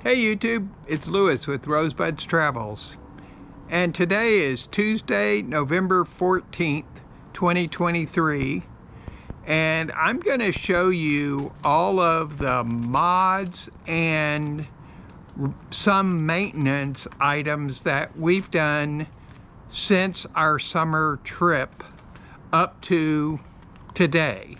Hey YouTube, it's Lewis with Rosebuds Travels. And today is Tuesday, November 14th, 2023. And I'm going to show you all of the mods and some maintenance items that we've done since our summer trip up to today.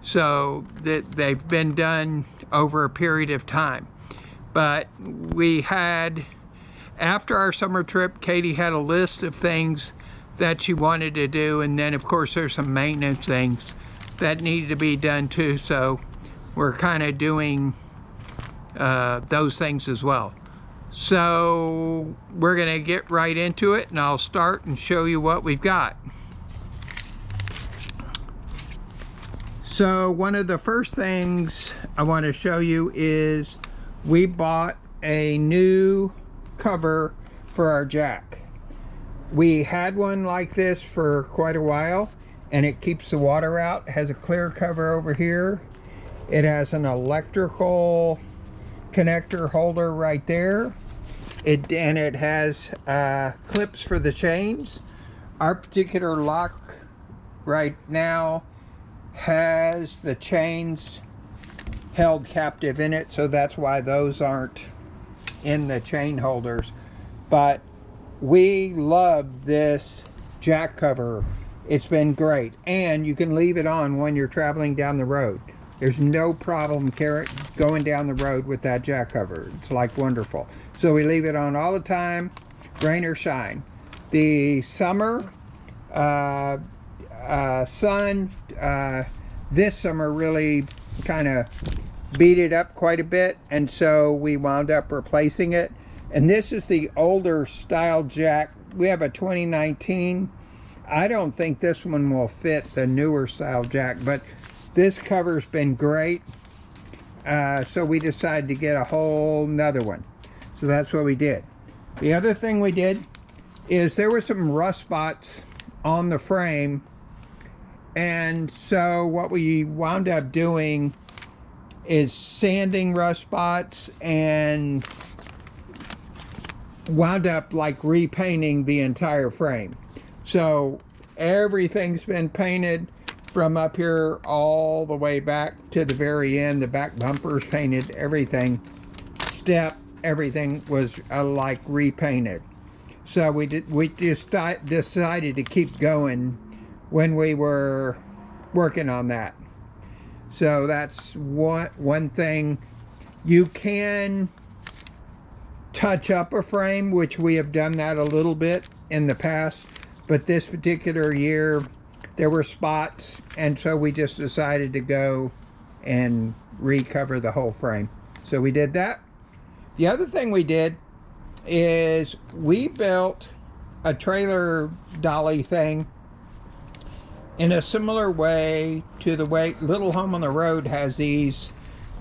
So that they've been done over a period of time. But we had, after our summer trip, Katie had a list of things that she wanted to do, and then of course there's some maintenance things that needed to be done too, so we're kind of doing those things as well. So we're gonna get right into it, and I'll start and show you what we've got. So one of the first things I want to show you is we bought a new cover for our jack. We had one like this for quite a while, and it keeps the water out. It has a clear cover over here. It has an electrical connector holder right there. And it has clips for the chains. Our particular lock right now has the chains held captive in it, so that's why those aren't in the chain holders. But we love this jack cover. It's been great, and you can leave it on when you're traveling down the road. There's no problem going down the road with that jack cover. It's like wonderful. So we leave it on all the time, rain or shine. The summer sun this summer really kind of beat it up quite a bit, and so we wound up replacing it. And this is the older style jack. We have a 2019. I don't think this one will fit the newer style jack, but this cover's been great, so we decided to get a whole nother one. So that's what we did. The other thing we did is there were some rust spots on the frame, and so what we wound up doing is sanding rust spots and wound up like repainting the entire frame. So everything's been painted from up here all the way back to the very end. The back bumpers painted, everything, everything was like repainted. So we just decided to keep going when we were working on that. So that's one thing. You can touch up a frame, which we have done that a little bit in the past, but this particular year there were spots, and so we just decided to go and recover the whole frame. So we did that. The other thing we did is we built a trailer dolly thing in a similar way to the way Little Home on the Road has these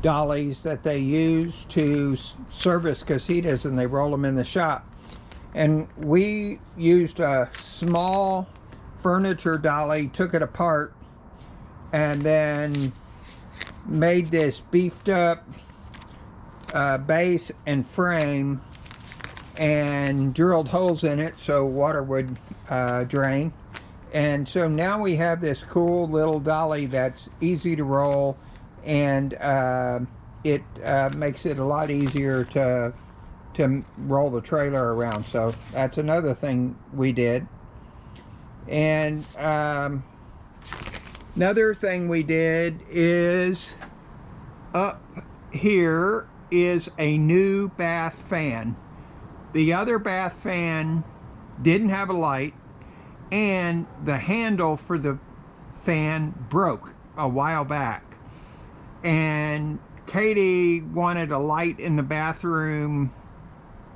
dollies that they use to service casitas, and they roll them in the shop. And we used a small furniture dolly, took it apart, and then made this beefed up base and frame, and drilled holes in it so water would drain. And so now we have this cool little dolly that's easy to roll, and it makes it a lot easier to roll the trailer around. So that's another thing we did. And another thing we did is up here is a new bath fan. The other bath fan didn't have a light, and the handle for the fan broke a while back, and Katie wanted a light in the bathroom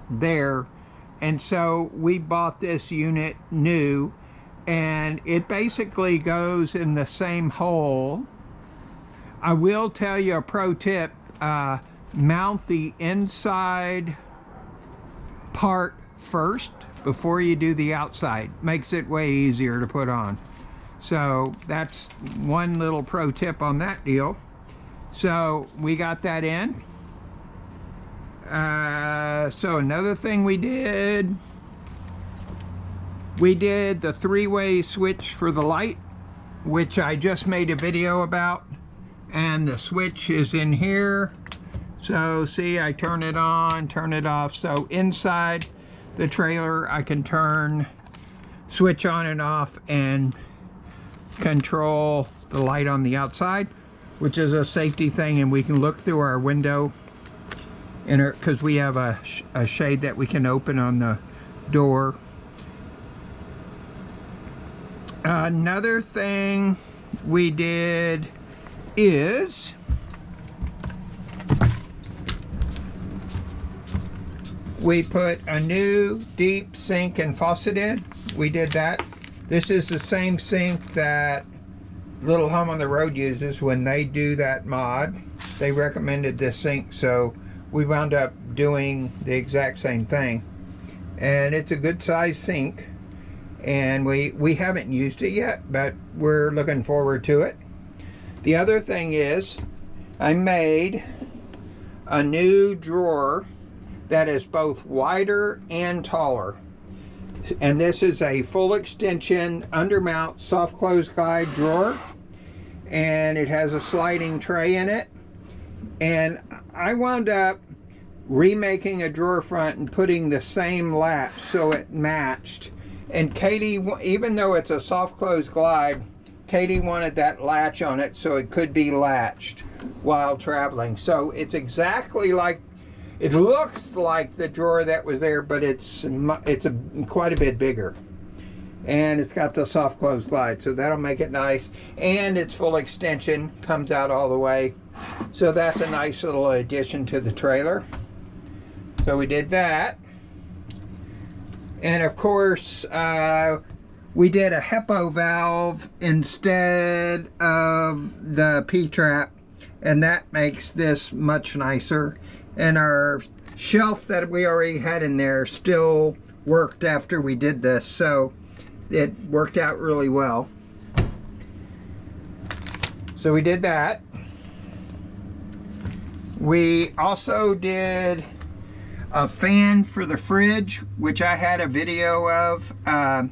there, and so we bought this unit new, and it basically goes in the same hole. I will tell you a pro tip: mount the inside part first before you do the outside. Makes it way easier to put on. So that's one little pro tip on that deal. So we got that in. So another thing we did the three-way switch for the light, which I just made a video about, and the switch is in here. So see, I turn it on, turn it off. So inside the trailer I can switch on and off and control the light on the outside, which is a safety thing, and we can look through our window because we have a shade that we can open on the door. Another thing we did is we put a new deep sink and faucet in. We did that. This is the same sink that Little Home on the Road uses when they do that mod. They recommended this sink, so we wound up doing the exact same thing. And it's a good size sink, and we haven't used it yet, but we're looking forward to it. The other thing is I made a new drawer that is both wider and taller. And this is a full extension undermount soft close glide drawer, and it has a sliding tray in it. And I wound up remaking a drawer front and putting the same latch so it matched. And Katie, even though it's a soft close glide, Katie wanted that latch on it so it could be latched while traveling. So it's exactly like, it looks like the drawer that was there, but it's quite a bit bigger. And it's got the soft close glide, so that'll make it nice. And it's full extension, comes out all the way. So that's a nice little addition to the trailer. So we did that. And of course, we did a HEPA valve instead of the P-trap, and that makes this much nicer. And our shelf that we already had in there still worked after we did this, so it worked out really well. So we did that. We also did a fan for the fridge, which I had a video of. But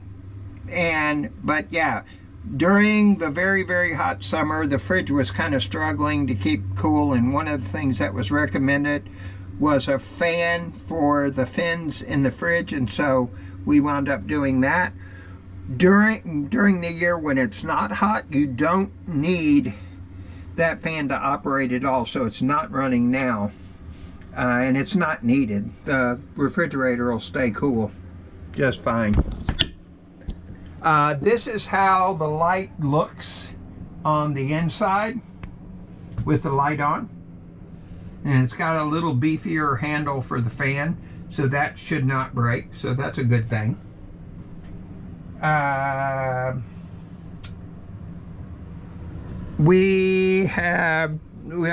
yeah, during the very, very hot summer, the fridge was kind of struggling to keep cool, and one of the things that was recommended was a fan for the fins in the fridge, and so we wound up doing that. During the year when it's not hot, you don't need that fan to operate at all, so it's not running now, and it's not needed. The refrigerator will stay cool just fine. This is how the light looks on the inside with the light on. And it's got a little beefier handle for the fan, so that should not break, so that's a good thing. The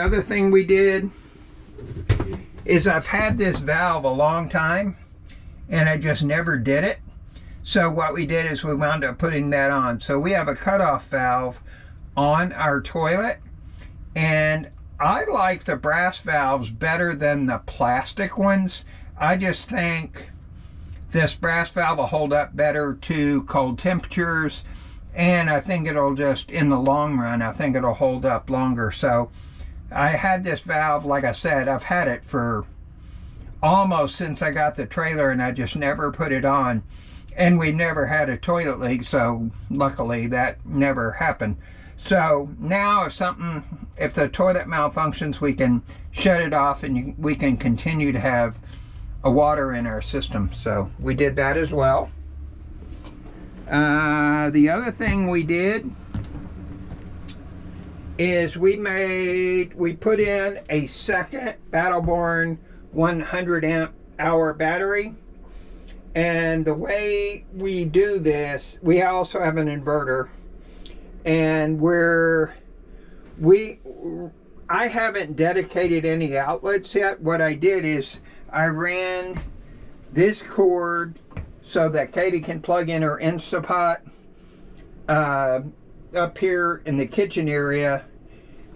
other thing we did is I've had this valve a long time and I just never did it. So what we did is we wound up putting that on. So we have a cutoff valve on our toilet, and I like the brass valves better than the plastic ones. I just think this brass valve will hold up better to cold temperatures, and I think it'll just, in the long run, I think it'll hold up longer. So I had this valve, like I said, I've had it for almost since I got the trailer, and I just never put it on. And we never had a toilet leak, so luckily that never happened. So now if the toilet malfunctions, we can shut it off and we can continue to have a water in our system. So we did that as well. The other thing we did is we put in a second Battleborn 100 amp hour battery. And the way we do this, we also have an inverter, and I haven't dedicated any outlets yet. What I did is I ran this cord so that Katie can plug in her Instapot up here in the kitchen area,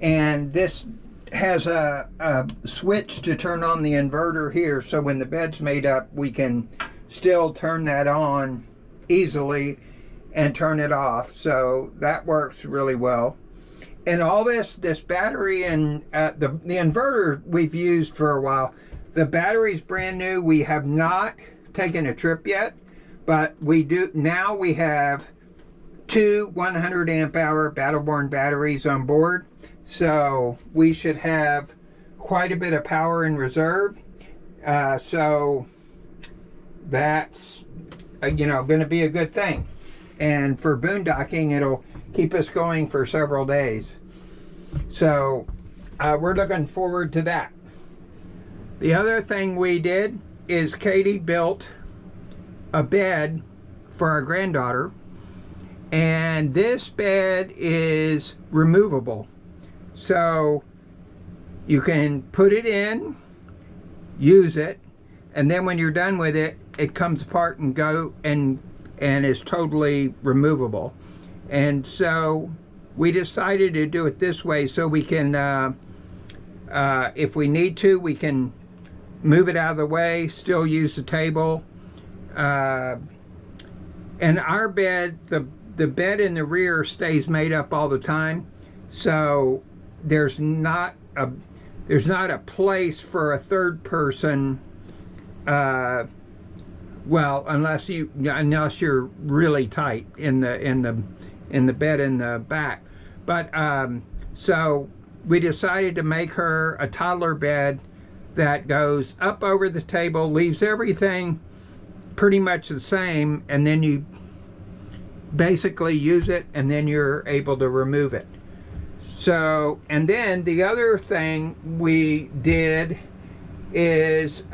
and this has a switch to turn on the inverter here, so when the bed's made up, we can still turn that on easily and turn it off. So that works really well. And all this battery and the inverter we've used for a while. The battery's brand new. We have not taken a trip yet, but we do now. We have 2 100 amp hour Battle-Born batteries on board, so we should have quite a bit of power in reserve. So that's going to be a good thing, and for boondocking, it'll keep us going for several days. So we're looking forward to that. The other thing we did is Katie built a bed for our granddaughter, and this bed is removable. So you can put it in, use it, and then when you're done with it, it comes apart and is totally removable. And so we decided to do it this way, so we can, if we need to, we can move it out of the way, still use the table. And our bed, the bed in the rear stays made up all the time, so there's not a place for a third person. Well, unless you're really tight in the bed in the back. But so we decided to make her a toddler bed that goes up over the table, leaves everything pretty much the same, and then you basically use it, and then you're able to remove it. So, and then the other thing we did is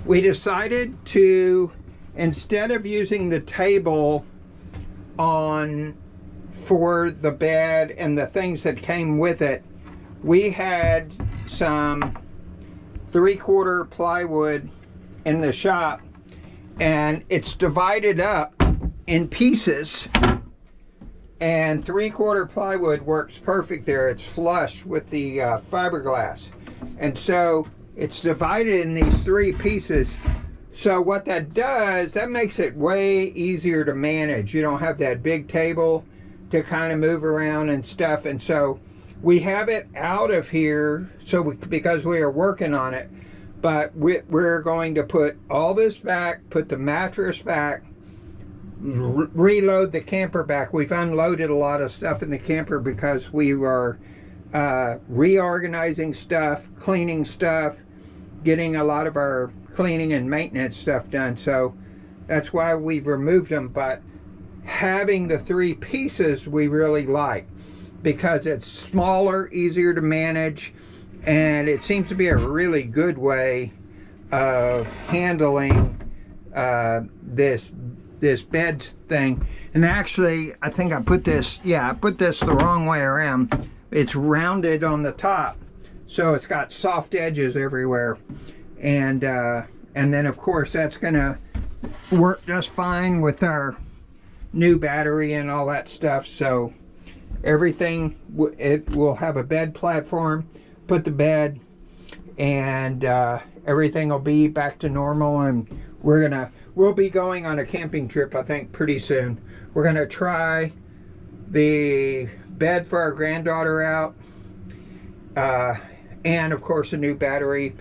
we decided to, instead of using the table for the bed and the things that came with it, we had some 3/4 plywood in the shop, and it's divided up in pieces, and 3/4 plywood works perfect there. It's flush with the fiberglass, and so it's divided in these 3 pieces. So what that does, that makes it way easier to manage. You don't have that big table to kind of move around and stuff, and so we have it out of here because we are working on it. But we're going to put all this back, put the mattress back, reload the camper back. We've unloaded a lot of stuff in the camper because we were reorganizing stuff, cleaning stuff, getting a lot of our cleaning and maintenance stuff done. So that's why we've removed them. But having the 3 pieces we really like, because it's smaller, easier to manage, and it seems to be a really good way of handling this bed thing. And actually, I think I put this the wrong way around. It's rounded on the top, so it's got soft edges everywhere, and then of course that's gonna work just fine with our new battery and all that stuff. So everything, it will have a bed platform, put the bed, and everything will be back to normal. And we'll be going on a camping trip, I think, pretty soon. We're gonna try the bed for our granddaughter out, and of course a new battery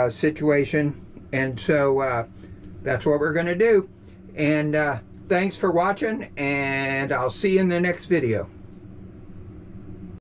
situation. And so that's what we're gonna do. And thanks for watching, and I'll see you in the next video.